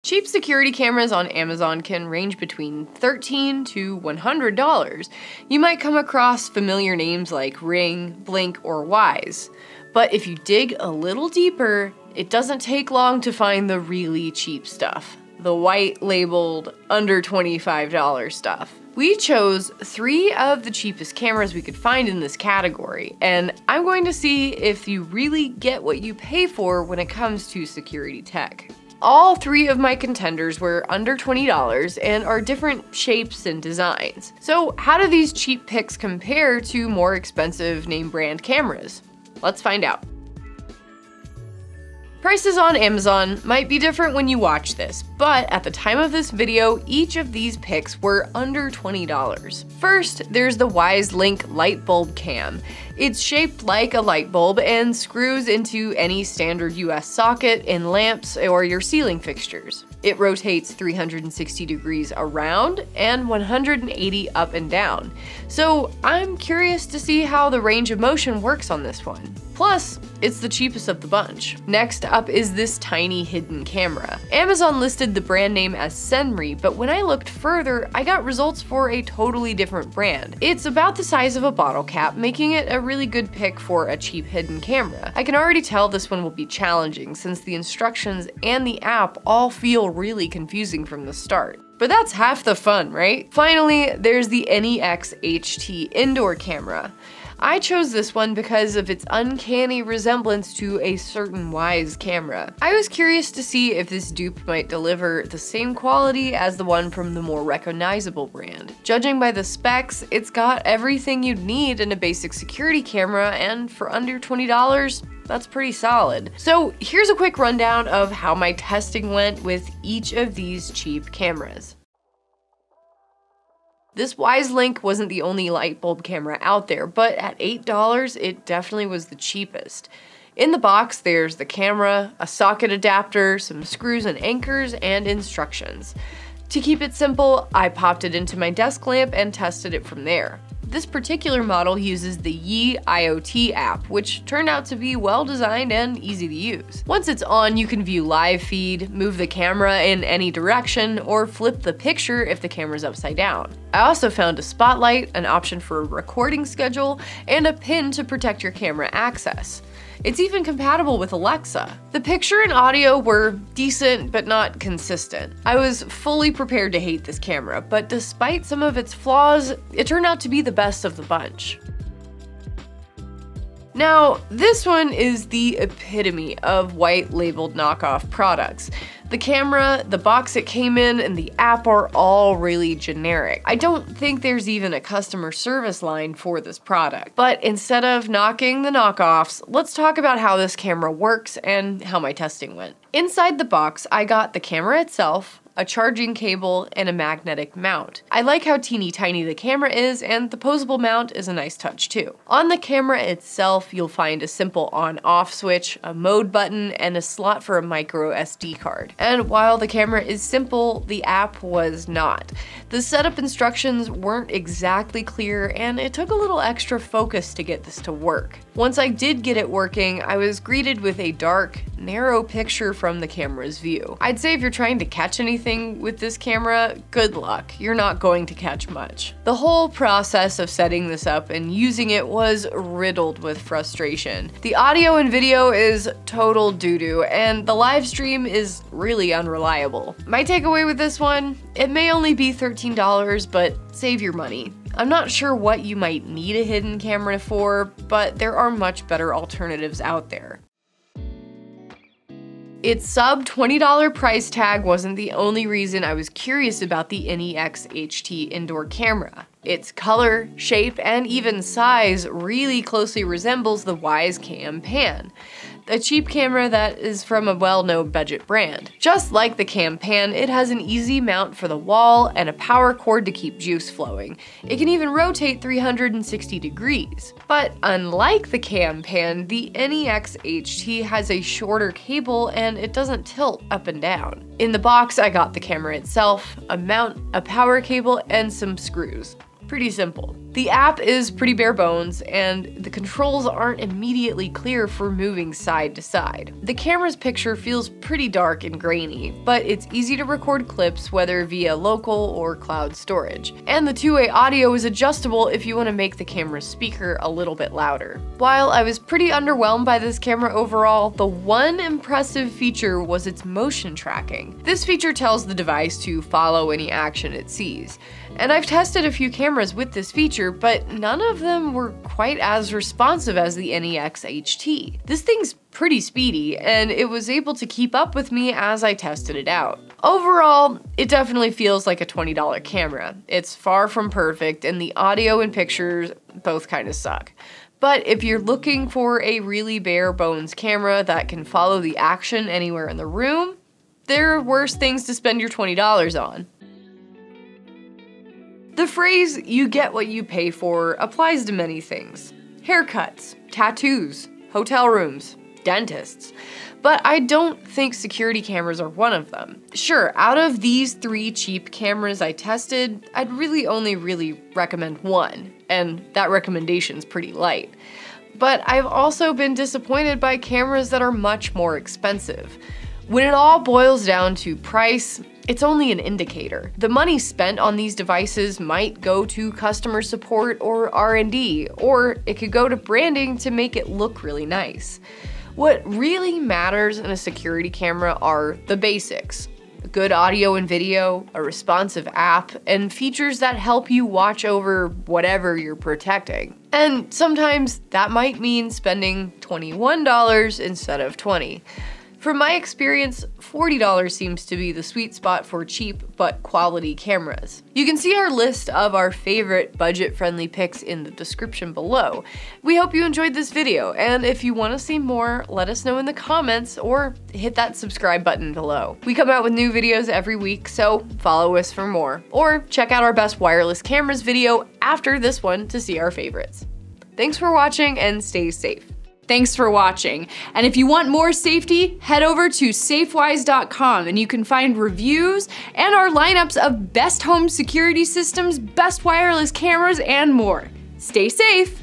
Cheap security cameras on Amazon can range between $13 to $100. You might come across familiar names like Ring, Blink, or Wyze. But if you dig a little deeper, it doesn't take long to find the really cheap stuff. The white labeled under $25 stuff. We chose 3 of the cheapest cameras we could find in this category, and I'm going to see if you really get what you pay for when it comes to security tech. All 3 of my contenders were under $20 and are different shapes and designs. So how do these cheap picks compare to more expensive name brand cameras? Let's find out. Prices on Amazon might be different when you watch this, but at the time of this video, each of these picks were under $20. First, there's the Wyzlink light bulb cam. It's shaped like a light bulb and screws into any standard US socket in lamps or your ceiling fixtures. It rotates 360 degrees around and 180 up and down. So I'm curious to see how the range of motion works on this one. Plus, it's the cheapest of the bunch. Next up is this tiny hidden camera. Amazon listed the brand name as Senri, but when I looked further, I got results for a totally different brand. It's about the size of a bottle cap, making it a really good pick for a cheap hidden camera. I can already tell this one will be challenging since the instructions and the app all feel really confusing from the start. But that's half the fun, right? Finally, there's the NexHT Indoor Camera. I chose this one because of its uncanny resemblance to a certain Wyze camera. I was curious to see if this dupe might deliver the same quality as the one from the more recognizable brand. Judging by the specs, it's got everything you'd need in a basic security camera, and for under $20, that's pretty solid. So here's a quick rundown of how my testing went with each of these cheap cameras. This Wyzlink wasn't the only light bulb camera out there, but at $8, it definitely was the cheapest. In the box, there's the camera, a socket adapter, some screws and anchors, and instructions. To keep it simple, I popped it into my desk lamp and tested it from there. This particular model uses the Yi IoT app, which turned out to be well designed and easy to use. Once it's on, you can view live feed, move the camera in any direction, or flip the picture if the camera's upside down. I also found a spotlight, an option for a recording schedule, and a pin to protect your camera access. It's even compatible with Alexa. The picture and audio were decent, but not consistent. I was fully prepared to hate this camera, but despite some of its flaws, it turned out to be the best of the bunch. Now, this one is the epitome of white labeled knockoff products. The camera, the box it came in, and the app are all really generic. I don't think there's even a customer service line for this product. But instead of knocking the knockoffs, let's talk about how this camera works and how my testing went. Inside the box, I got the camera itself, a charging cable, and a magnetic mount. I like how teeny tiny the camera is, and the posable mount is a nice touch too. On the camera itself, you'll find a simple on-off switch, a mode button, and a slot for a micro SD card. And while the camera is simple, the app was not. The setup instructions weren't exactly clear, and it took a little extra focus to get this to work. Once I did get it working, I was greeted with a dark, narrow picture from the camera's view. I'd say if you're trying to catch anything with this camera, good luck. You're not going to catch much. The whole process of setting this up and using it was riddled with frustration. The audio and video is total doo-doo, and the live stream is really unreliable. My takeaway with this one, it may only be $13, but save your money. I'm not sure what you might need a hidden camera for, but there are much better alternatives out there. Its sub $20 price tag wasn't the only reason I was curious about the NexHT Indoor Camera. Its color, shape, and even size really closely resembles the Wyze Cam Pan, a cheap camera that is from a well-known budget brand. Just like the Cam Pan, it has an easy mount for the wall and a power cord to keep juice flowing. It can even rotate 360 degrees. But unlike the Cam Pan, the NexHT has a shorter cable and it doesn't tilt up and down. In the box, I got the camera itself, a mount, a power cable, and some screws. Pretty simple. The app is pretty bare bones, and the controls aren't immediately clear for moving side to side. The camera's picture feels pretty dark and grainy, but it's easy to record clips whether via local or cloud storage. And the two-way audio is adjustable if you want to make the camera's speaker a little bit louder. While I was pretty underwhelmed by this camera overall, the one impressive feature was its motion tracking. This feature tells the device to follow any action it sees. And I've tested a few cameras with this feature, but none of them were quite as responsive as the NexHT. This thing's pretty speedy, and it was able to keep up with me as I tested it out. Overall, it definitely feels like a $20 camera. It's far from perfect, and the audio and pictures both kind of suck. But if you're looking for a really bare bones camera that can follow the action anywhere in the room, there are worse things to spend your $20 on. The phrase, "you get what you pay for," applies to many things. Haircuts, tattoos, hotel rooms, dentists. But I don't think security cameras are one of them. Sure, out of these 3 cheap cameras I tested, I'd only recommend one, and that recommendation's pretty light. But I've also been disappointed by cameras that are much more expensive. When it all boils down to price, it's only an indicator. The money spent on these devices might go to customer support or R&D, or it could go to branding to make it look really nice. What really matters in a security camera are the basics: good audio and video, a responsive app, and features that help you watch over whatever you're protecting. And sometimes that might mean spending $21 instead of $20. From my experience, $40 seems to be the sweet spot for cheap but quality cameras. You can see our list of our favorite budget-friendly picks in the description below. We hope you enjoyed this video, and if you want to see more, let us know in the comments or hit that subscribe button below. We come out with new videos every week, so follow us for more. Or check out our best wireless cameras video after this one to see our favorites. Thanks for watching and stay safe. Thanks for watching. And if you want more safety, head over to Safewise.com and you can find reviews and our lineups of best home security systems, best wireless cameras, and more. Stay safe.